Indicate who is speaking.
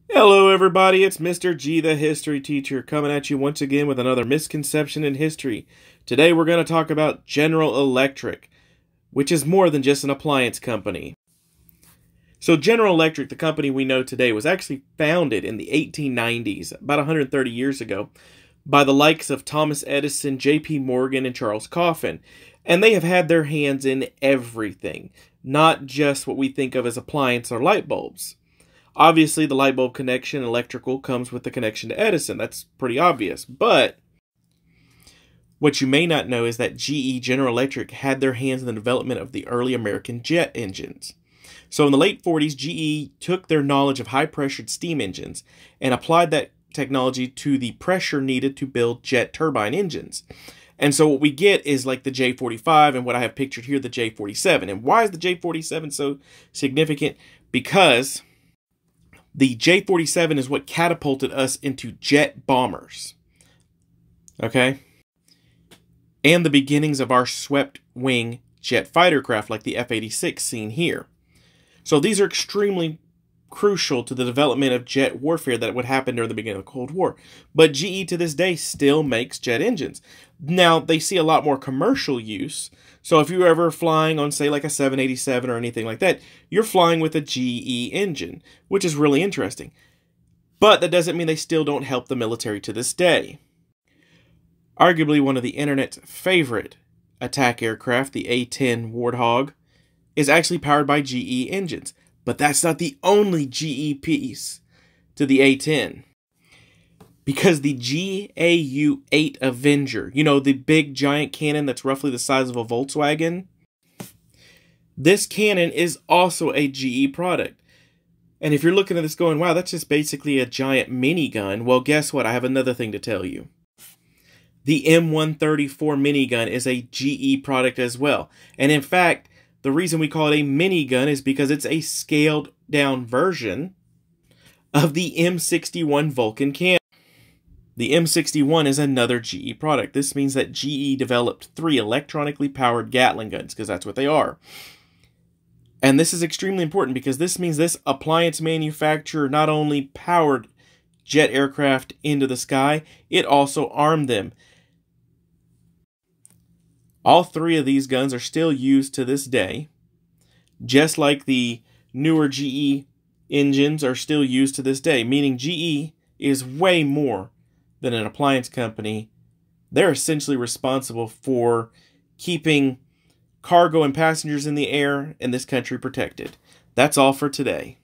Speaker 1: Hello everybody, it's Mr. G, the history teacher, coming at you once again with another misconception in history. Today we're going to talk about General Electric, which is more than just an appliance company. So General Electric, the company we know today, was actually founded in the 1890s, about 130 years ago, by the likes of Thomas Edison, J.P. Morgan, and Charles Coffin. And they have had their hands in everything, not just what we think of as appliance or light bulbs. Obviously, the light bulb connection, electrical, comes with the connection to Edison. That's pretty obvious. But what you may not know is that GE, General Electric, had their hands in the development of the early American jet engines. So in the late 40s, GE took their knowledge of high-pressured steam engines and applied that technology to the pressure needed to build jet turbine engines. And so what we get is like the J45 and what I have pictured here, the J47. And why is the J47 so significant? Because the J-47 is what catapulted us into jet bombers, okay? And the beginnings of our swept-wing jet fighter craft like the F-86 seen here. So these are extremely crucial to the development of jet warfare that would happen during the beginning of the Cold War. But GE to this day still makes jet engines. Now, they see a lot more commercial use. So if you're ever flying on, say, like a 787 or anything like that, you're flying with a GE engine, which is really interesting. But that doesn't mean they still don't help the military to this day. Arguably one of the internet's favorite attack aircraft, the A-10 Warthog, is actually powered by GE engines. But that's not the only GE piece to the A-10. Because the GAU-8 Avenger, you know, the big giant cannon that's roughly the size of a Volkswagen, this cannon is also a GE product. And if you're looking at this going, wow, that's just basically a giant minigun, well, guess what? I have another thing to tell you. The M134 minigun is a GE product as well. And in fact, the reason we call it a minigun is because it's a scaled down version of the M61 Vulcan cannon. The M61 is another GE product. This means that GE developed 3 electronically powered Gatling guns, because that's what they are. And this is extremely important because this means this appliance manufacturer not only powered jet aircraft into the sky, it also armed them. All 3 of these guns are still used to this day, just like the newer GE engines are still used to this day, meaning GE is way more than an appliance company. They're essentially responsible for keeping cargo and passengers in the air in this country protected. That's all for today.